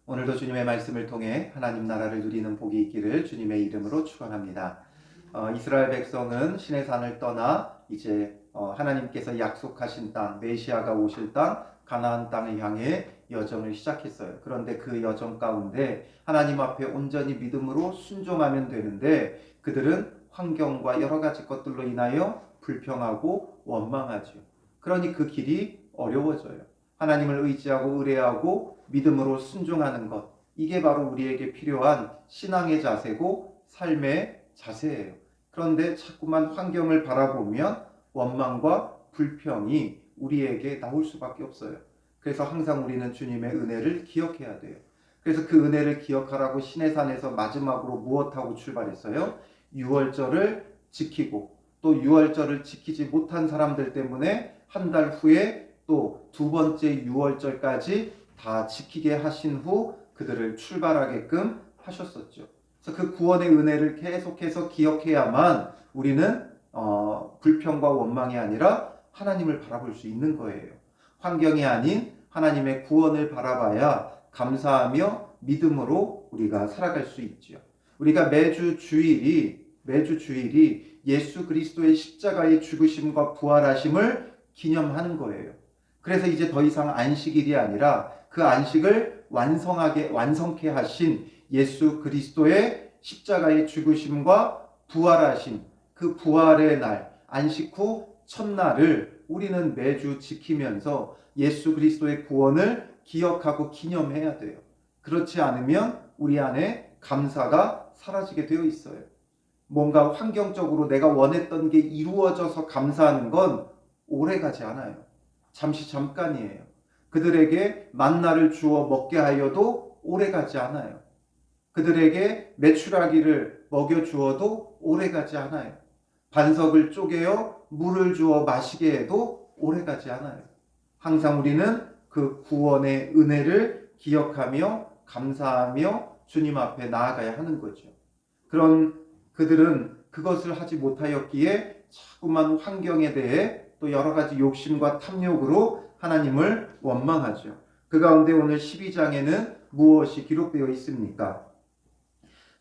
오늘도 주님의 말씀을 통해 하나님 나라를 누리는 복이 있기를 주님의 이름으로 축원합니다. 이스라엘 백성은 시내 산을 떠나 이제 하나님께서 약속하신 땅, 메시아가 오실 땅, 가나안 땅을 향해 여정을 시작했어요. 그런데 그 여정 가운데 하나님 앞에 온전히 믿음으로 순종하면 되는데 그들은 환경과 여러 가지 것들로 인하여 불평하고 원망하죠. 그러니 그 길이 어려워져요. 하나님을 의지하고 의뢰하고 믿음으로 순종하는 것, 이게 바로 우리에게 필요한 신앙의 자세고 삶의 자세예요. 그런데 자꾸만 환경을 바라보면 원망과 불평이 우리에게 나올 수밖에 없어요. 그래서 항상 우리는 주님의 은혜를 기억해야 돼요. 그래서 그 은혜를 기억하라고 시내산에서 마지막으로 무엇하고 출발했어요? 유월절을 지키고, 또 유월절을 지키지 못한 사람들 때문에 한 달 후에 또 두 번째 유월절까지 다 지키게 하신 후 그들을 출발하게끔 하셨었죠. 그래서 그 구원의 은혜를 계속해서 기억해야만 우리는 불평과 원망이 아니라 하나님을 바라볼 수 있는 거예요. 환경이 아닌 하나님의 구원을 바라봐야 감사하며 믿음으로 우리가 살아갈 수 있죠. 우리가 매주 주일이 예수 그리스도의 십자가의 죽으심과 부활하심을 기념하는 거예요. 그래서 이제 더 이상 안식일이 아니라 그 안식을 완성케 하신 예수 그리스도의 십자가의 죽으심과 부활하심, 그 부활의 날, 안식 후 첫날을 우리는 매주 지키면서 예수 그리스도의 구원을 기억하고 기념해야 돼요. 그렇지 않으면 우리 안에 감사가 사라지게 되어 있어요. 뭔가 환경적으로 내가 원했던 게 이루어져서 감사하는 건 오래가지 않아요. 잠깐이에요. 그들에게 만나를 주어 먹게 하여도 오래가지 않아요. 그들에게 메추라기를 먹여주어도 오래가지 않아요. 반석을 쪼개어 물을 주어 마시게 해도 오래가지 않아요. 항상 우리는 그 구원의 은혜를 기억하며 감사하며 주님 앞에 나아가야 하는 거죠. 그런 그들은 그것을 하지 못하였기에 자꾸만 환경에 대해 또 여러 가지 욕심과 탐욕으로 하나님을 원망하죠. 그 가운데 오늘 12장에는 무엇이 기록되어 있습니까?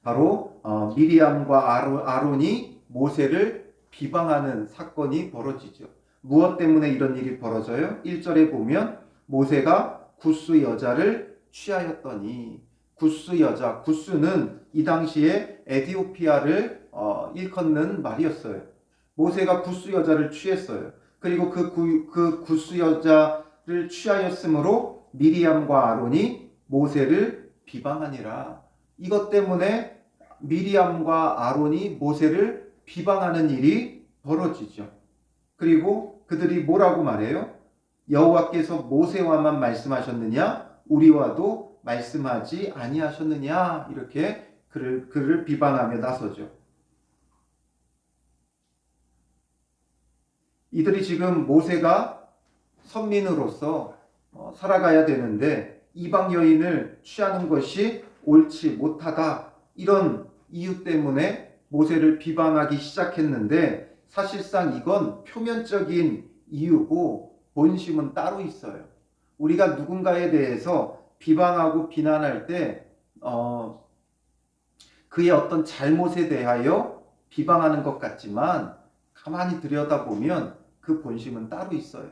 바로 미리암과 아론이 모세를 비방하는 사건이 벌어지죠. 무엇 때문에 이런 일이 벌어져요? 1절에 보면 모세가 구스 여자를 취하였더니, 구스 여자, 구스는 이 당시에 에티오피아를 일컫는 말이었어요. 모세가 구스 여자를 취했어요. 그리고 그 구스 여자를 취하였으므로 미리암과 아론이 모세를 비방하니라. 이것 때문에 미리암과 아론이 모세를 비방하는 일이 벌어지죠. 그리고 그들이 뭐라고 말해요? 여호와께서 모세와만 말씀하셨느냐? 우리와도 말씀하지 아니하셨느냐? 이렇게 그를 비방하며 나서죠. 이들이 지금 모세가 선민으로서 살아가야 되는데 이방 여인을 취하는 것이 옳지 못하다, 이런 이유 때문에 모세를 비방하기 시작했는데 사실상 이건 표면적인 이유고 본심은 따로 있어요. 우리가 누군가에 대해서 비방하고 비난할 때 그의 어떤 잘못에 대하여 비방하는 것 같지만 가만히 들여다보면 그 본심은 따로 있어요.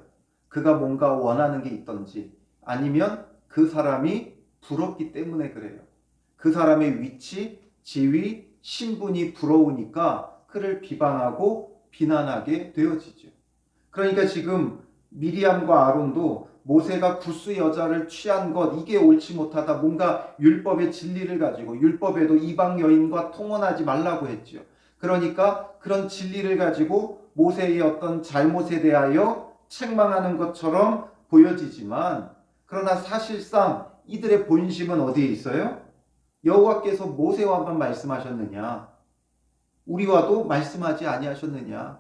그가 뭔가 원하는 게 있던지 아니면 그 사람이 부럽기 때문에 그래요. 그 사람의 위치, 지위, 신분이 부러우니까 그를 비방하고 비난하게 되어지죠. 그러니까 지금 미리암과 아론도 모세가 구스 여자를 취한 것, 이게 옳지 못하다, 뭔가 율법의 진리를 가지고, 율법에도 이방 여인과 통혼하지 말라고 했죠. 그러니까 그런 진리를 가지고 모세의 어떤 잘못에 대하여 책망하는 것처럼 보여지지만, 그러나 사실상 이들의 본심은 어디에 있어요? 여호와께서 모세와만 말씀하셨느냐? 우리와도 말씀하지 아니하셨느냐?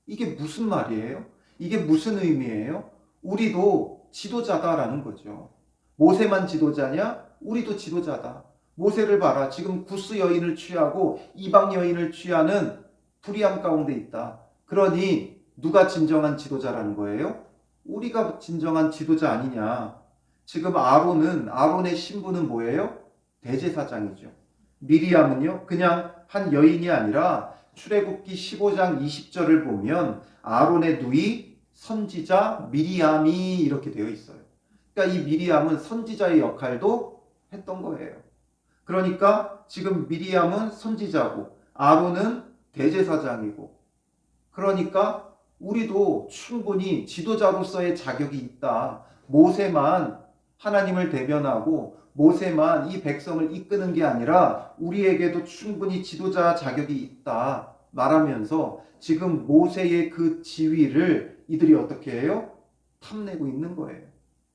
이게 무슨 말이에요? 이게 무슨 의미예요? 우리도 지도자다라는 거죠. 모세만 지도자냐? 우리도 지도자다. 모세를 봐라. 지금 구스 여인을 취하고 이방 여인을 취하는 불의함 가운데 있다. 그러니 누가 진정한 지도자라는 거예요? 우리가 진정한 지도자 아니냐? 지금 아론의 신부는 뭐예요? 대제사장이죠. 미리암은요, 그냥 한 여인이 아니라 출애굽기 15장 20절을 보면 아론의 누이 선지자 미리암이 이렇게 되어 있어요. 그러니까 이 미리암은 선지자의 역할도 했던 거예요. 그러니까 지금 미리암은 선지자고 아론은 대제사장이고, 그러니까 우리도 충분히 지도자로서의 자격이 있다. 모세만 하나님을 대변하고 모세만 이 백성을 이끄는 게 아니라 우리에게도 충분히 지도자 자격이 있다 말하면서 지금 모세의 그 지위를 이들이 어떻게 해요? 탐내고 있는 거예요.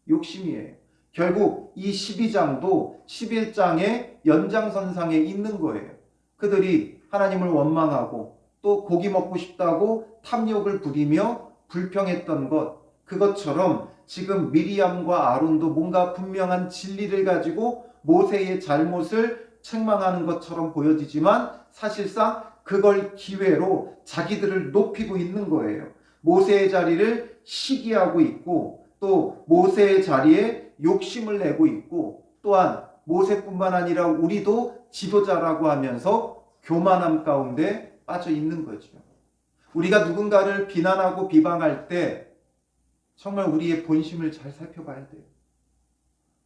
욕심이에요. 결국 이 12장도 11장의 연장선상에 있는 거예요. 그들이 하나님을 원망하고 또 고기 먹고 싶다고 탐욕을 부리며 불평했던 것, 그것처럼 지금 미리암과 아론도 뭔가 분명한 진리를 가지고 모세의 잘못을 책망하는 것처럼 보여지지만 사실상 그걸 기회로 자기들을 높이고 있는 거예요. 모세의 자리를 시기하고 있고 또 모세의 자리에 욕심을 내고 있고, 또한 모세뿐만 아니라 우리도 지도자라고 하면서 교만함 가운데 빠져 있는 거죠. 우리가 누군가를 비난하고 비방할 때 정말 우리의 본심을 잘 살펴봐야 돼요.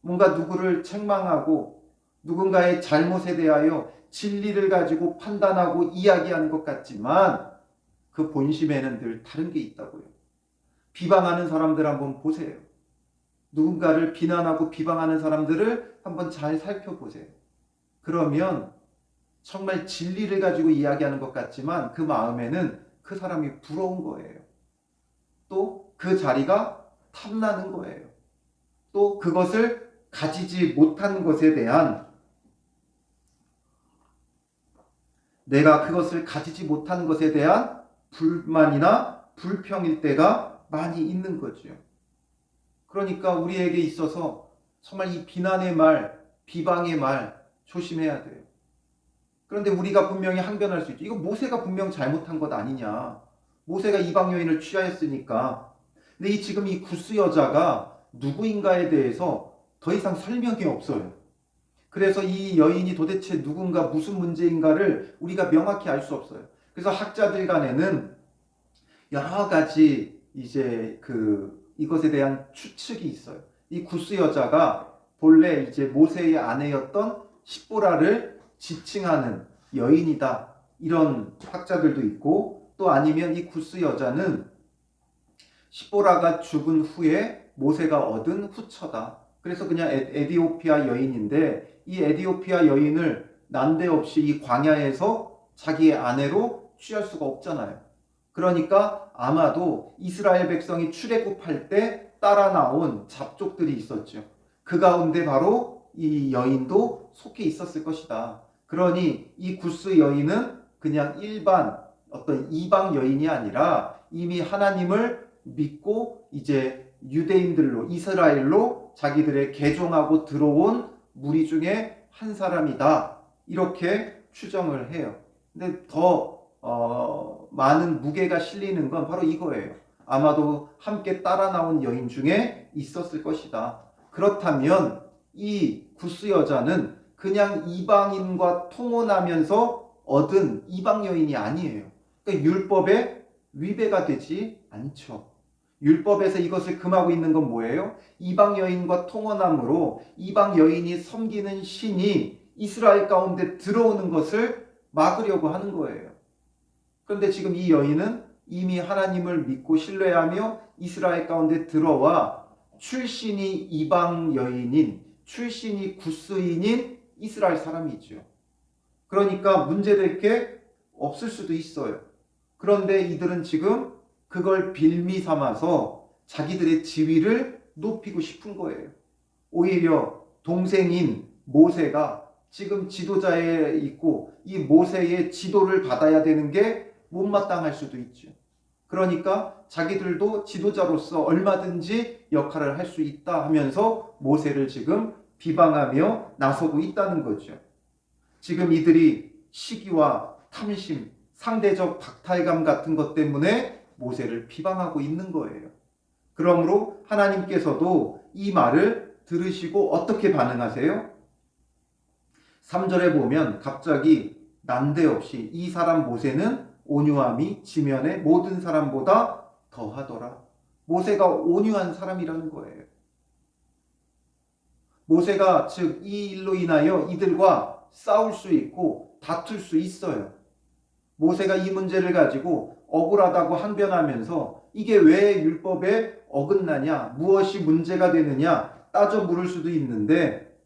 뭔가 누구를 책망하고 누군가의 잘못에 대하여 진리를 가지고 판단하고 이야기하는 것 같지만 그 본심에는 늘 다른 게 있다고요. 비방하는 사람들 한번 보세요. 누군가를 비난하고 비방하는 사람들을 한번 잘 살펴보세요. 그러면 정말 진리를 가지고 이야기하는 것 같지만 그 마음에는 그 사람이 부러운 거예요. 또 그 자리가 탐나는 거예요. 또 그것을 가지지 못한 것에 대한, 내가 그것을 가지지 못한 것에 대한 불만이나 불평일 때가 많이 있는 거죠. 그러니까 우리에게 있어서 정말 이 비난의 말, 비방의 말 조심해야 돼요. 그런데 우리가 분명히 항변할 수 있죠. 이거 모세가 분명 잘못한 것 아니냐. 모세가 이방 여인을 취하였으니까. 근데 지금 이 구스 여자가 누구인가에 대해서 더 이상 설명이 없어요. 그래서 이 여인이 도대체 누군가 무슨 문제인가를 우리가 명확히 알 수 없어요. 그래서 학자들 간에는 여러 가지 이것에 대한 추측이 있어요. 이 구스 여자가 본래 모세의 아내였던 십보라를 지칭하는 여인이다, 이런 학자들도 있고, 또 아니면 이 구스 여자는 십보라가 죽은 후에 모세가 얻은 후처다. 그래서 그냥 에디오피아 여인인데 이 에디오피아 여인을 난데없이 이 광야에서 자기의 아내로 취할 수가 없잖아요. 그러니까 아마도 이스라엘 백성이 출애굽할 때 따라 나온 잡족들이 있었죠. 그 가운데 바로 이 여인도 속해 있었을 것이다. 그러니 이 구스 여인은 그냥 일반 어떤 이방 여인이 아니라 이미 하나님을 믿고 유대인들로, 이스라엘로 자기들의 개종하고 들어온 무리 중에 한 사람이다, 이렇게 추정을 해요. 근데 더 많은 무게가 실리는 건 바로 이거예요. 아마도 함께 따라 나온 여인 중에 있었을 것이다. 그렇다면 이 구스 여자는 그냥 이방인과 통혼하면서 얻은 이방 여인이 아니에요. 그러니까 율법에 위배가 되지 않죠. 율법에서 이것을 금하고 있는 건 뭐예요? 이방 여인과 통혼함으로 이방 여인이 섬기는 신이 이스라엘 가운데 들어오는 것을 막으려고 하는 거예요. 그런데 지금 이 여인은 이미 하나님을 믿고 신뢰하며 이스라엘 가운데 들어와 출신이 이방 여인인, 출신이 구스인인 이스라엘 사람이죠. 그러니까 문제될 게 없을 수도 있어요. 그런데 이들은 지금 그걸 빌미 삼아서 자기들의 지위를 높이고 싶은 거예요. 오히려 동생인 모세가 지금 지도자에 있고 이 모세의 지도를 받아야 되는 게 못마땅할 수도 있죠. 그러니까 자기들도 지도자로서 얼마든지 역할을 할 수 있다 하면서 모세를 지금 비방하며 나서고 있다는 거죠. 지금 이들이 시기와 탐심, 상대적 박탈감 같은 것 때문에 모세를 비방하고 있는 거예요. 그러므로 하나님께서도 이 말을 들으시고 어떻게 반응하세요? 3절에 보면 갑자기 난데없이 이 사람 모세는 온유함이 지면의 모든 사람보다 더하더라. 모세가 온유한 사람이라는 거예요. 모세가 즉 이 일로 인하여 이들과 싸울 수 있고 다툴 수 있어요. 모세가 이 문제를 가지고 억울하다고 항변하면서 이게 왜 율법에 어긋나냐, 무엇이 문제가 되느냐 따져 물을 수도 있는데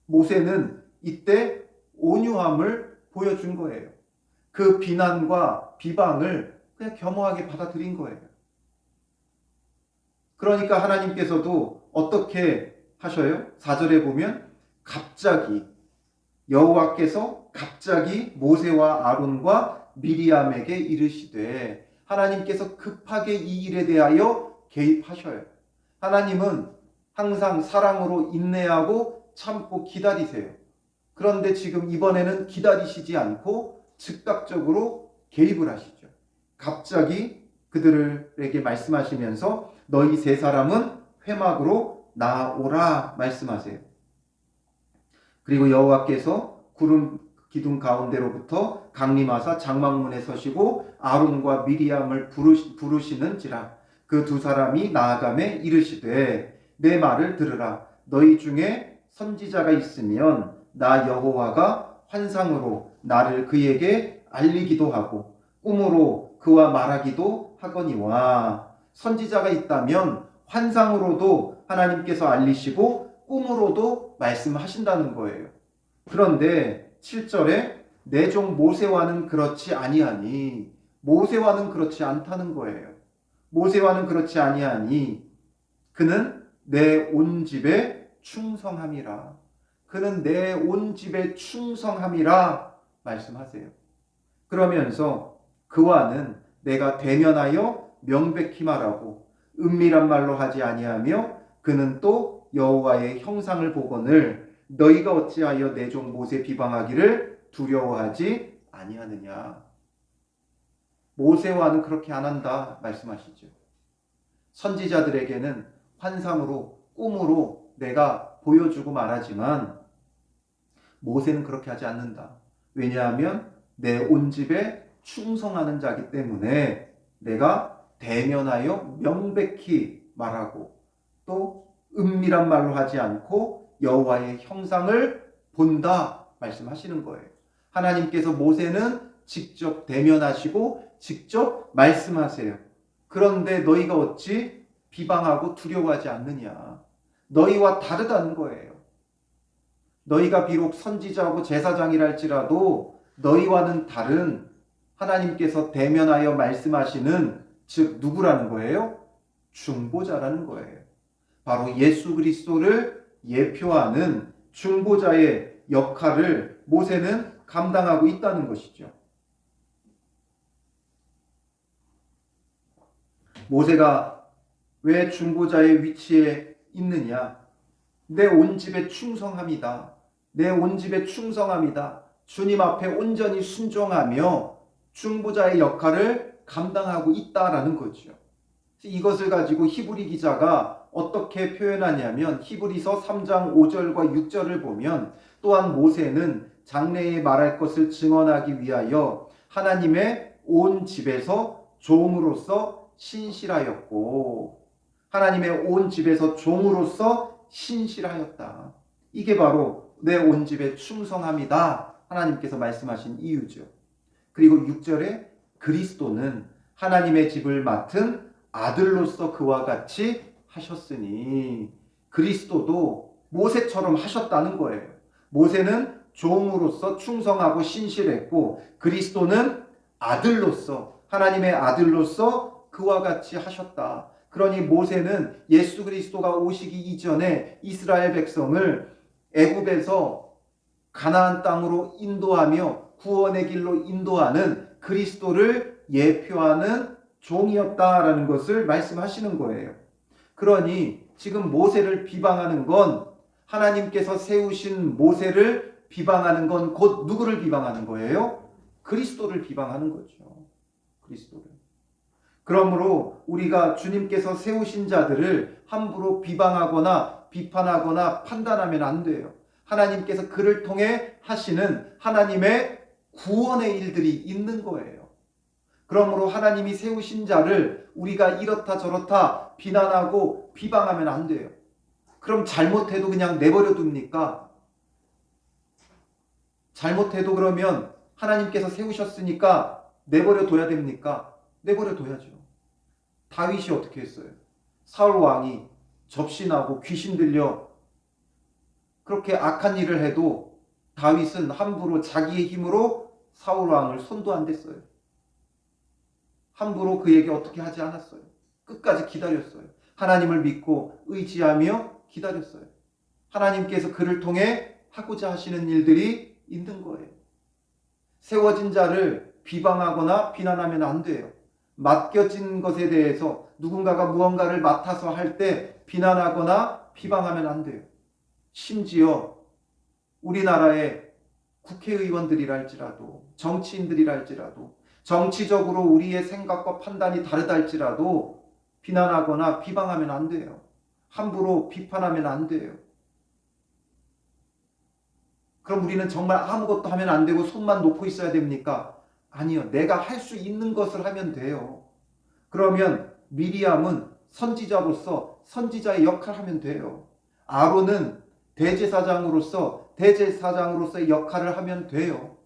모세는 이때 온유함을 보여준 거예요. 그 비난과 비방을 그냥 겸허하게 받아들인 거예요. 그러니까 하나님께서도 어떻게 하셔요? 4절에 보면 갑자기 여호와께서 갑자기 모세와 아론과 미리암에게 이르시되 하나님께서 급하게 이 일에 대하여 개입하셔요. 하나님은 항상 사랑으로 인내하고 참고 기다리세요. 그런데 지금 이번에는 기다리시지 않고 즉각적으로 개입을 하시죠. 갑자기 그들에게 말씀하시면서 너희 세 사람은 회막으로 나오라 말씀하세요. 그리고 여호와께서 구름 기둥 가운데로부터 강림하사 장막문에 서시고 아론과 미리암을 부르시는지라 그 두 사람이 나아가매 이르시되 내 말을 들으라. 너희 중에 선지자가 있으면 나 여호와가 환상으로 나를 그에게 알리기도 하고 꿈으로 그와 말하기도 하거니와. 선지자가 있다면 환상으로도 하나님께서 알리시고 꿈으로도 말씀하신다는 거예요. 그런데 7절에 내 종 모세와는 그렇지 아니하니, 모세와는 그렇지 않다는 거예요. 모세와는 그렇지 아니하니 그는 내 온 집에 충성함이라. 그는 내 온 집에 충성함이라 말씀하세요. 그러면서 그와는 내가 대면하여 명백히 말하고 은밀한 말로 하지 아니하며 그는 또 여호와의 형상을 보거늘 너희가 어찌하여 내 종 모세 비방하기를 두려워하지 아니하느냐. 모세와는 그렇게 안 한다 말씀하시죠. 선지자들에게는 환상으로 꿈으로 내가 보여주고 말하지만 모세는 그렇게 하지 않는다. 왜냐하면 내 온 집에 충성하는 자기 때문에 내가 대면하여 명백히 말하고 또 은밀한 말로 하지 않고 여호와의 형상을 본다 말씀하시는 거예요. 하나님께서 모세는 직접 대면하시고 직접 말씀하세요. 그런데 너희가 어찌 비방하고 두려워하지 않느냐. 너희와 다르다는 거예요. 너희가 비록 선지자고 제사장이랄지라도 너희와는 다른 하나님께서 대면하여 말씀하시는 즉 누구라는 거예요? 중보자라는 거예요. 바로 예수 그리스도를 예표하는 중보자의 역할을 모세는 감당하고 있다는 것이죠. 모세가 왜 중보자의 위치에 있느냐? 내 온 집에 충성함이다. 내 온 집에 충성함이다. 주님 앞에 온전히 순종하며 중보자의 역할을 감당하고 있다라는 거죠. 이것을 가지고 히브리 기자가 어떻게 표현하냐면 히브리서 3장 5절과 6절을 보면 또한 모세는 장래에 말할 것을 증언하기 위하여 하나님의 온 집에서 종으로서 신실하였고 하나님의 온 집에서 종으로서 신실하였다. 이게 바로 내 온 집에 충성함이다. 하나님께서 말씀하신 이유죠. 그리고 6절에 그리스도는 하나님의 집을 맡은 아들로서 그와 같이 하셨으니 그리스도도 모세처럼 하셨다는 거예요. 모세는 종으로서 충성하고 신실했고 그리스도는 아들로서 하나님의 아들로서 그와 같이 하셨다. 그러니 모세는 예수 그리스도가 오시기 이전에 이스라엘 백성을 애굽에서 가나안 땅으로 인도하며 구원의 길로 인도하는 그리스도를 예표하는 종이었다라는 것을 말씀하시는 거예요. 그러니 지금 모세를 비방하는 건 하나님께서 세우신 모세를 비방하는 건 곧 누구를 비방하는 거예요? 그리스도를 비방하는 거죠. 그리스도를. 그러므로 우리가 주님께서 세우신 자들을 함부로 비방하거나 비판하거나 판단하면 안 돼요. 하나님께서 그를 통해 하시는 하나님의 구원의 일들이 있는 거예요. 그러므로 하나님이 세우신 자를 우리가 이렇다 저렇다 비난하고 비방하면 안 돼요. 그럼 잘못해도 그냥 내버려 둡니까? 잘못해도 그러면 하나님께서 세우셨으니까 내버려 둬야 됩니까? 내버려 둬야죠. 다윗이 어떻게 했어요? 사울 왕이 접신하고 귀신 들려 그렇게 악한 일을 해도 다윗은 함부로 자기의 힘으로 사울 왕을 손도 안 댔어요. 함부로 그에게 어떻게 하지 않았어요. 끝까지 기다렸어요. 하나님을 믿고 의지하며 기다렸어요. 하나님께서 그를 통해 하고자 하시는 일들이 있는 거예요. 세워진 자를 비방하거나 비난하면 안 돼요. 맡겨진 것에 대해서 누군가가 무언가를 맡아서 할 때 비난하거나 비방하면 안 돼요. 심지어 우리나라의 국회의원들이라 할지라도 정치인들이라 할지라도 정치적으로 우리의 생각과 판단이 다르다 할지라도 비난하거나 비방하면 안 돼요. 함부로 비판하면 안 돼요. 그럼 우리는 정말 아무것도 하면 안 되고 손만 놓고 있어야 됩니까? 아니요. 내가 할 수 있는 것을 하면 돼요. 그러면 미리암은 선지자로서 선지자의 역할을 하면 돼요. 아론은 대제사장으로서의 역할을 하면 돼요.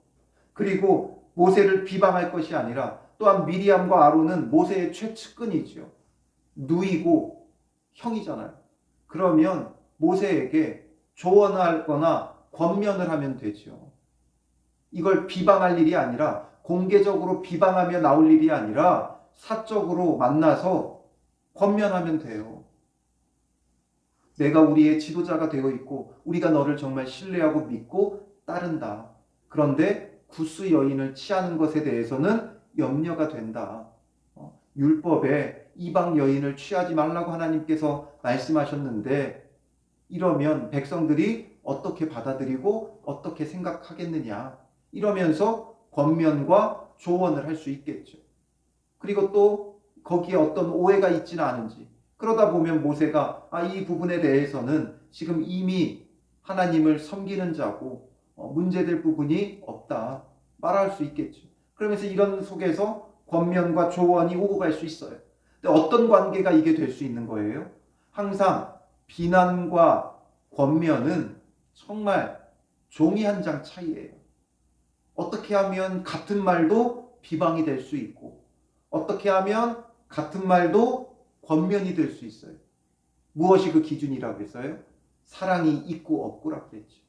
그리고 모세를 비방할 것이 아니라 또한 미리암과 아론은 모세의 최측근이죠. 누이고 형이잖아요. 그러면 모세에게 조언하거나 권면을 하면 되죠. 이걸 비방할 일이 아니라 공개적으로 비방하며 나올 일이 아니라 사적으로 만나서 권면하면 돼요. 내가 우리의 지도자가 되어 있고 우리가 너를 정말 신뢰하고 믿고 따른다. 그런데 구스 여인을 취하는 것에 대해서는 염려가 된다. 율법에 이방 여인을 취하지 말라고 하나님께서 말씀하셨는데 이러면 백성들이 어떻게 받아들이고 어떻게 생각하겠느냐. 이러면서 권면과 조언을 할 수 있겠죠. 그리고 또 거기에 어떤 오해가 있지는 않은지 그러다 보면 모세가 이 부분에 대해서는 지금 이미 하나님을 섬기는 자고 문제될 부분이 없다 말할 수 있겠죠. 그러면서 이런 속에서 권면과 조언이 오고 갈 수 있어요. 근데 어떤 관계가 이게 될 수 있는 거예요? 항상 비난과 권면은 정말 종이 한 장 차이예요. 어떻게 하면 같은 말도 비방이 될 수 있고 어떻게 하면 같은 말도 권면이 될 수 있어요. 무엇이 그 기준이라고 했어요? 사랑이 있고 없고라고 했죠.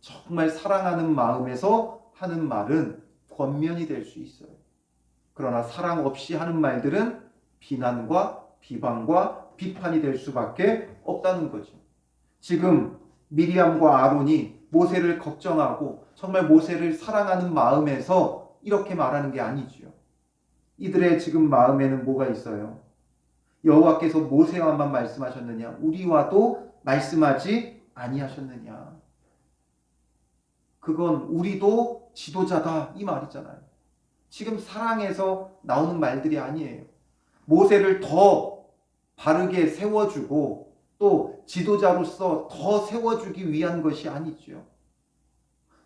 정말 사랑하는 마음에서 하는 말은 권면이 될 수 있어요. 그러나 사랑 없이 하는 말들은 비난과 비방과 비판이 될 수밖에 없다는 거죠. 지금 미리암과 아론이 모세를 걱정하고 정말 모세를 사랑하는 마음에서 이렇게 말하는 게 아니지요. 이들의 지금 마음에는 뭐가 있어요? 여호와께서 모세와만 말씀하셨느냐? 우리와도 말씀하지 아니하셨느냐? 그건 우리도 지도자다 이 말이잖아요. 지금 사랑에서 나오는 말들이 아니에요. 모세를 더 바르게 세워주고 또 지도자로서 더 세워주기 위한 것이 아니죠.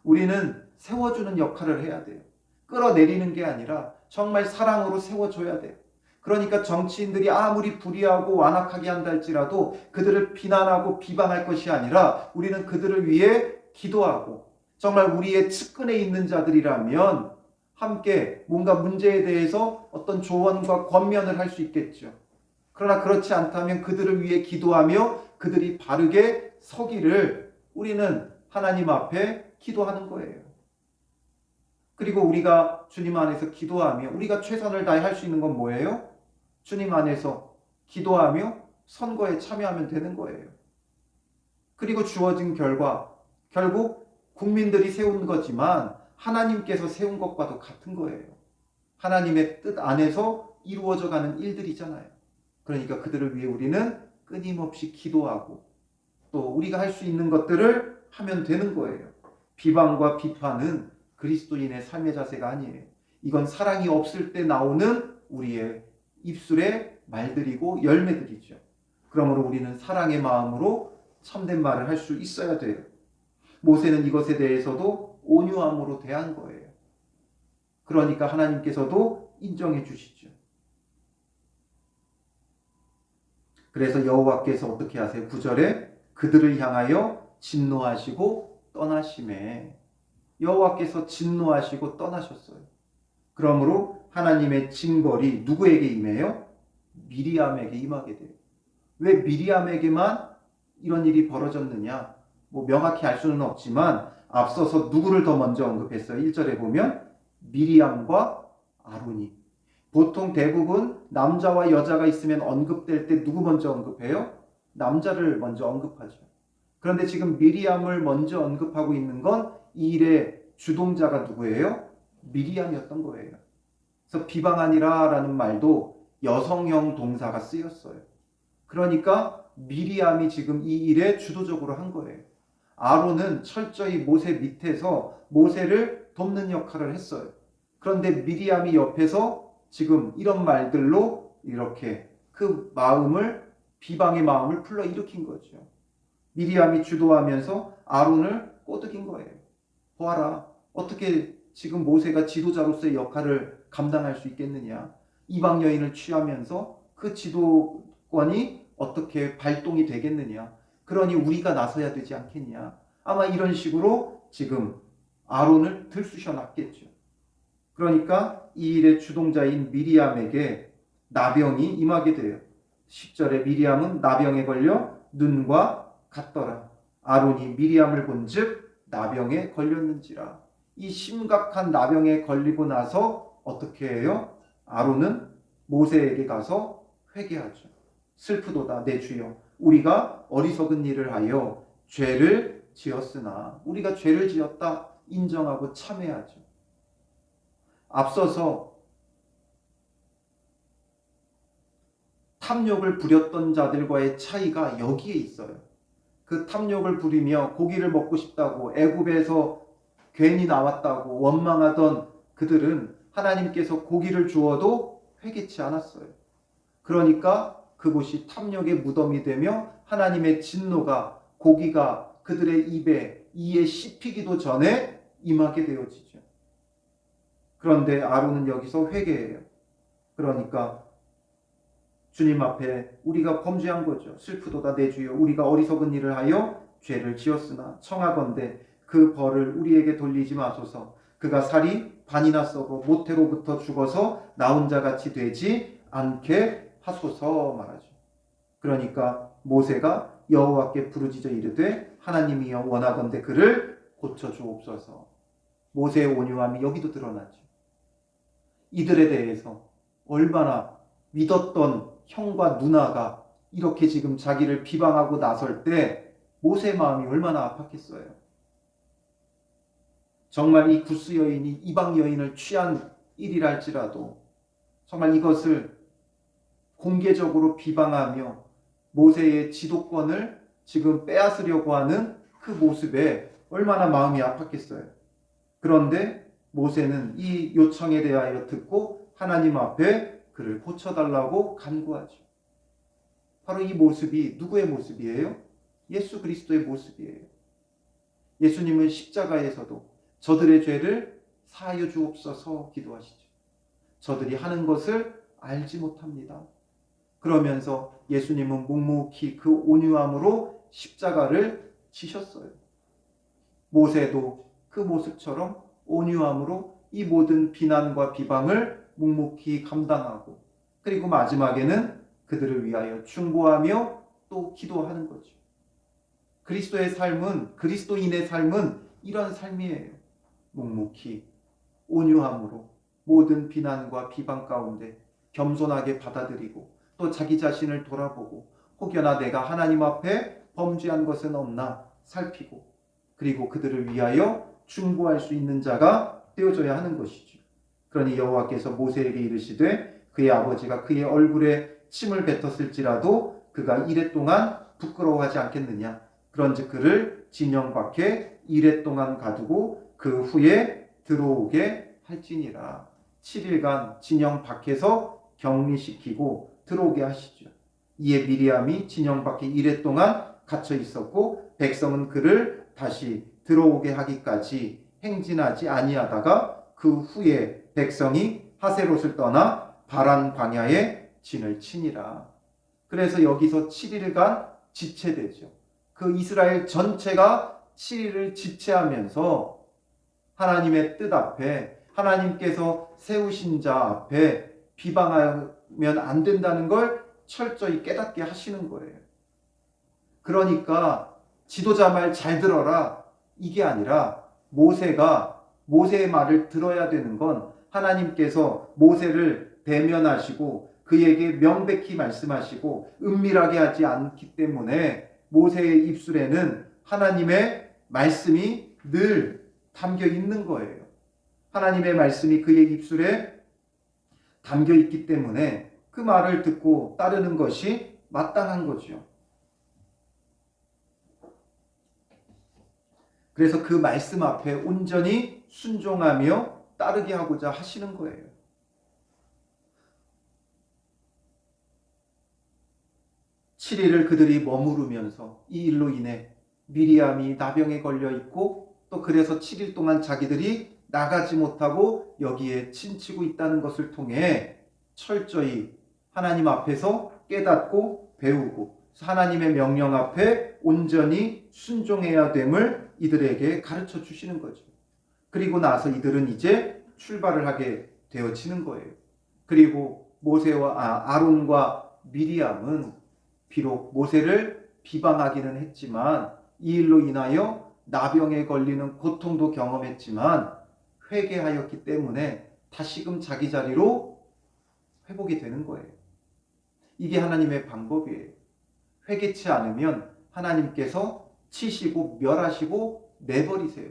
우리는 세워주는 역할을 해야 돼요. 끌어내리는 게 아니라 정말 사랑으로 세워줘야 돼요. 그러니까 정치인들이 아무리 불의하고 완악하게 한다 할지라도 그들을 비난하고 비방할 것이 아니라 우리는 그들을 위해 기도하고 정말 우리의 측근에 있는 자들이라면 함께 뭔가 문제에 대해서 어떤 조언과 권면을 할 수 있겠죠. 그러나 그렇지 않다면 그들을 위해 기도하며 그들이 바르게 서기를 우리는 하나님 앞에 기도하는 거예요. 그리고 우리가 주님 안에서 기도하며 우리가 최선을 다해 할 수 있는 건 뭐예요? 주님 안에서 기도하며 선거에 참여하면 되는 거예요. 그리고 주어진 결과 결국 국민들이 세운 거지만 하나님께서 세운 것과도 같은 거예요. 하나님의 뜻 안에서 이루어져 가는 일들이잖아요. 그러니까 그들을 위해 우리는 끊임없이 기도하고 또 우리가 할 수 있는 것들을 하면 되는 거예요. 비방과 비판은 그리스도인의 삶의 자세가 아니에요. 이건 사랑이 없을 때 나오는 우리의 입술의 말들이고 열매들이죠. 그러므로 우리는 사랑의 마음으로 참된 말을 할 수 있어야 돼요. 모세는 이것에 대해서도 온유함으로 대한 거예요. 그러니까 하나님께서도 인정해 주시죠. 그래서 여호와께서 어떻게 하세요? 9절에 그들을 향하여 진노하시고 떠나심에, 여호와께서 진노하시고 떠나셨어요. 그러므로 하나님의 징벌이 누구에게 임해요? 미리암에게 임하게 돼요. 왜 미리암에게만 이런 일이 벌어졌느냐? 명확히 알 수는 없지만 앞서서 누구를 더 먼저 언급했어요? 1절에 보면 미리암과 아론이. 보통 대부분 남자와 여자가 있으면 언급될 때 누구 먼저 언급해요? 남자를 먼저 언급하죠. 그런데 지금 미리암을 먼저 언급하고 있는 건 이 일의 주동자가 누구예요? 미리암이었던 거예요. 그래서 비방하니라 라는 말도 여성형 동사가 쓰였어요. 그러니까 미리암이 지금 이 일에 주도적으로 한 거예요. 아론은 철저히 모세 밑에서 모세를 돕는 역할을 했어요. 그런데 미리암이 옆에서 지금 이런 말들로 이렇게 그 마음을, 비방의 마음을 불러일으킨 거죠. 미리암이 주도하면서 아론을 꼬드긴 거예요. 보아라, 어떻게 지금 모세가 지도자로서의 역할을 감당할 수 있겠느냐. 이방 여인을 취하면서 그 지도권이 어떻게 발동이 되겠느냐. 그러니 우리가 나서야 되지 않겠냐. 아마 이런 식으로 지금 아론을 들쑤셔 놨겠죠. 그러니까 이 일의 주동자인 미리암에게 나병이 임하게 돼요. 10절에 미리암은 나병에 걸려 눈과 같더라. 아론이 미리암을 본즉 나병에 걸렸는지라. 이 심각한 나병에 걸리고 나서 어떻게 해요? 아론은 모세에게 가서 회개하죠. 슬프도다 내 주여, 우리가 어리석은 일을 하여 죄를 지었으나, 우리가 죄를 지었다 인정하고 참회하죠. 앞서서 탐욕을 부렸던 자들과의 차이가 여기에 있어요. 그 탐욕을 부리며 고기를 먹고 싶다고 애굽에서 괜히 나왔다고 원망하던 그들은 하나님께서 고기를 주어도 회개치 않았어요. 그러니까 그곳이 탐욕의 무덤이 되며 하나님의 진노가, 고기가 그들의 이에 씹히기도 전에 임하게 되어지죠. 그런데 아론은 여기서 회개해요. 그러니까 주님 앞에 우리가 범죄한 거죠. 슬프도다 내 주여, 우리가 어리석은 일을 하여 죄를 지었으나 청하건대 그 벌을 우리에게 돌리지 마소서. 그가 살이 반이나 썩어 모태로부터 죽어서 나 혼자 같이 되지 않게 하소서 말하죠. 그러니까 모세가 여호와께 부르짖어 이르되 하나님이여 원하건대 그를 고쳐 주옵소서. 모세의 온유함이 여기도 드러나죠. 이들에 대해서 얼마나 믿었던 형과 누나가 이렇게 지금 자기를 비방하고 나설 때 모세의 마음이 얼마나 아팠겠어요. 정말 이 구스 여인이 이방 여인을 취한 일이랄지라도 정말 이것을 공개적으로 비방하며 모세의 지도권을 지금 빼앗으려고 하는 그 모습에 얼마나 마음이 아팠겠어요. 그런데 모세는 이 요청에 대하여 듣고 하나님 앞에 그를 고쳐달라고 간구하죠. 바로 이 모습이 누구의 모습이에요? 예수 그리스도의 모습이에요. 예수님은 십자가에서도 저들의 죄를 사하여 주옵소서 기도하시죠. 저들이 하는 것을 알지 못합니다. 그러면서 예수님은 묵묵히 그 온유함으로 십자가를 지셨어요. 모세도 그 모습처럼 온유함으로 이 모든 비난과 비방을 묵묵히 감당하고, 그리고 마지막에는 그들을 위하여 충고하며 또 기도하는 거죠. 그리스도의 삶은, 그리스도인의 삶은 이런 삶이에요. 묵묵히 온유함으로 모든 비난과 비방 가운데 겸손하게 받아들이고 또 자기 자신을 돌아보고 혹여나 내가 하나님 앞에 범죄한 것은 없나 살피고, 그리고 그들을 위하여 충고할 수 있는 자가 되어져야 하는 것이죠. 그러니 여호와께서 모세에게 이르시되 그의 아버지가 그의 얼굴에 침을 뱉었을지라도 그가 이레 동안 부끄러워하지 않겠느냐. 그런즉 그를 진영 밖에 이레 동안 가두고 그 후에 들어오게 할지니라. 7일간 진영 밖에서 격리시키고 들어오게 하시죠. 이에 미리암이 진영 밖에 이레 동안 갇혀 있었고 백성은 그를 다시 들어오게 하기까지 행진하지 아니하다가 그 후에 백성이 하세롯을 떠나 바란 광야에 진을 치니라. 그래서 여기서 7일간 지체되죠. 그 이스라엘 전체가 7일을 지체하면서 하나님의 뜻 앞에, 하나님께서 세우신 자 앞에 비방하면 안 된다는 걸 철저히 깨닫게 하시는 거예요. 그러니까 지도자 말 잘 들어라 이게 아니라 모세의 말을 들어야 되는 건 하나님께서 모세를 대면하시고 그에게 명백히 말씀하시고 은밀하게 하지 않기 때문에 모세의 입술에는 하나님의 말씀이 늘 담겨 있는 거예요. 하나님의 말씀이 그의 입술에 담겨 있기 때문에 그 말을 듣고 따르는 것이 마땅한 거죠. 그래서 그 말씀 앞에 온전히 순종하며 따르게 하고자 하시는 거예요. 칠일을 그들이 머무르면서 이 일로 인해 미리암이 나병에 걸려 있고 또 그래서 7일 동안 자기들이 나가지 못하고 여기에 침치고 있다는 것을 통해 철저히 하나님 앞에서 깨닫고 배우고 하나님의 명령 앞에 온전히 순종해야 됨을 이들에게 가르쳐 주시는 거죠. 그리고 나서 이들은 이제 출발을 하게 되어지는 거예요. 그리고 아론과 미리암은 비록 모세를 비방하기는 했지만 이 일로 인하여 나병에 걸리는 고통도 경험했지만 회개하였기 때문에 다시금 자기 자리로 회복이 되는 거예요. 이게 하나님의 방법이에요. 회개치 않으면 하나님께서 치시고 멸하시고 내버리세요.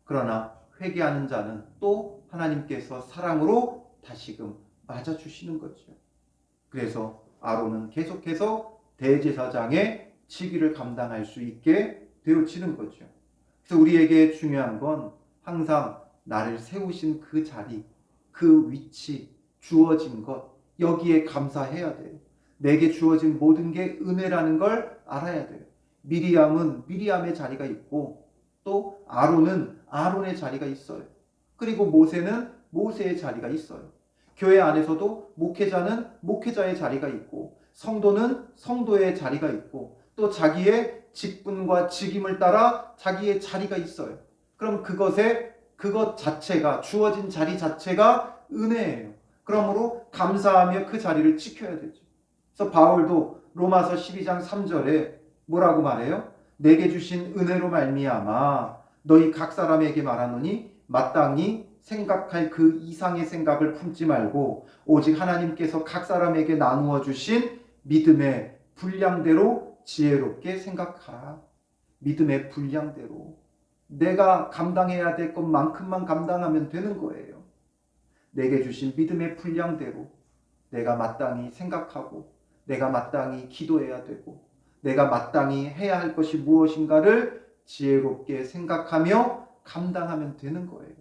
그러나 회개하는 자는 또 하나님께서 사랑으로 다시금 맞아주시는 거죠. 그래서 아론은 계속해서 대제사장의 직위를 감당할 수 있게 되어지는 거죠. 그래서 우리에게 중요한 건 항상 나를 세우신 그 자리, 그 위치, 주어진 것, 여기에 감사해야 돼요. 내게 주어진 모든 게 은혜라는 걸 알아야 돼요. 미리암은 미리암의 자리가 있고 또 아론은 아론의 자리가 있어요. 그리고 모세는 모세의 자리가 있어요. 교회 안에서도 목회자는 목회자의 자리가 있고 성도는 성도의 자리가 있고 또 자기의 직분과 직임을 따라 자기의 자리가 있어요. 그럼 그것 자체가 주어진 자리 자체가 은혜예요. 그러므로 감사하며 그 자리를 지켜야 되죠. 그래서 바울도 로마서 12장 3절에 뭐라고 말해요? 내게 주신 은혜로 말미암아 너희 각 사람에게 말하노니 마땅히 생각할 그 이상의 생각을 품지 말고 오직 하나님께서 각 사람에게 나누어 주신 믿음의 분량대로 지혜롭게 생각하라. 믿음의 분량대로 내가 감당해야 될 것만큼만 감당하면 되는 거예요. 내게 주신 믿음의 분량대로 내가 마땅히 생각하고 내가 마땅히 기도해야 되고 내가 마땅히 해야 할 것이 무엇인가를 지혜롭게 생각하며 감당하면 되는 거예요.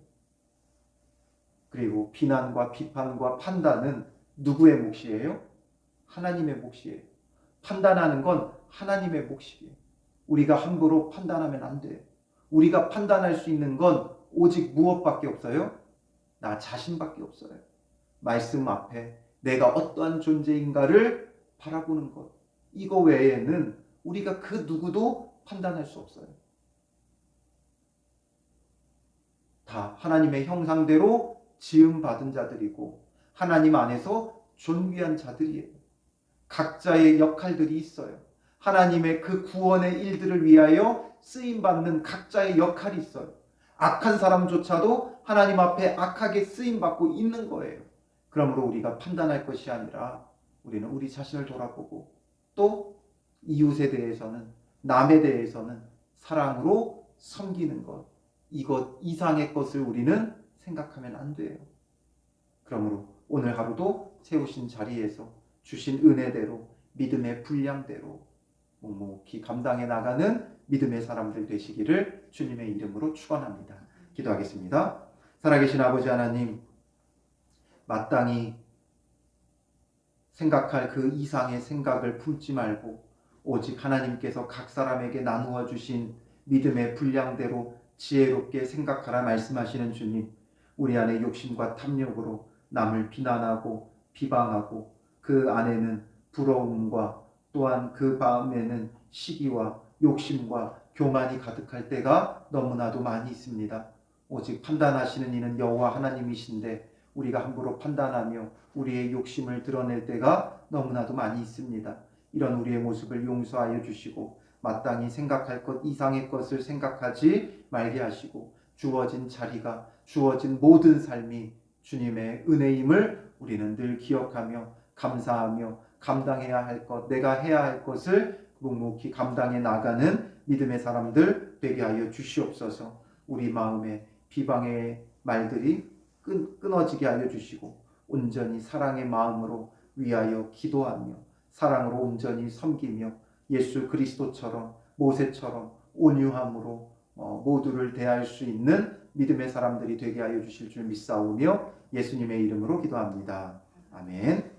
그리고 비난과 비판과 판단은 누구의 몫이에요? 하나님의 몫이에요. 판단하는 건 하나님의 몫이에요. 우리가 함부로 판단하면 안 돼요. 우리가 판단할 수 있는 건 오직 무엇밖에 없어요? 나 자신밖에 없어요. 말씀 앞에 내가 어떠한 존재인가를 바라보는 것. 이거 외에는 우리가 그 누구도 판단할 수 없어요. 다 하나님의 형상대로 지음받은 자들이고 하나님 안에서 존귀한 자들이에요. 각자의 역할들이 있어요. 하나님의 그 구원의 일들을 위하여 쓰임받는 각자의 역할이 있어요. 악한 사람조차도 하나님 앞에 악하게 쓰임받고 있는 거예요. 그러므로 우리가 판단할 것이 아니라 우리는 우리 자신을 돌아보고 또 이웃에 대해서는 남에 대해서는 사랑으로 섬기는 것, 이것 이상의 것을 우리는 생각하면 안 돼요. 그러므로 오늘 하루도 세우신 자리에서 주신 은혜대로 믿음의 분량대로 묵묵히 감당해 나가는 믿음의 사람들 되시기를 주님의 이름으로 축원합니다. 기도하겠습니다. 살아계신 아버지 하나님, 마땅히 생각할 그 이상의 생각을 품지 말고 오직 하나님께서 각 사람에게 나누어 주신 믿음의 분량대로 지혜롭게 생각하라 말씀하시는 주님, 우리 안에 욕심과 탐욕으로 남을 비난하고 비방하고 그 안에는 부러움과 또한 그 마음에는 시기와 욕심과 교만이 가득할 때가 너무나도 많이 있습니다. 오직 판단하시는 이는 여호와 하나님이신데 우리가 함부로 판단하며 우리의 욕심을 드러낼 때가 너무나도 많이 있습니다. 이런 우리의 모습을 용서하여 주시고 마땅히 생각할 것 이상의 것을 생각하지 말게 하시고 주어진 자리가 주어진 모든 삶이 주님의 은혜임을 우리는 늘 기억하며 감사하며 감당해야 할 것, 내가 해야 할 것을 묵묵히 감당해 나가는 믿음의 사람들 되게 하여 주시옵소서. 우리 마음에 비방의 말들이 끊어지게 하여 주시고 온전히 사랑의 마음으로 위하여 기도하며 사랑으로 온전히 섬기며 예수 그리스도처럼 모세처럼 온유함으로 모두를 대할 수 있는 믿음의 사람들이 되게 하여 주실 줄 믿사오며 예수님의 이름으로 기도합니다. 아멘.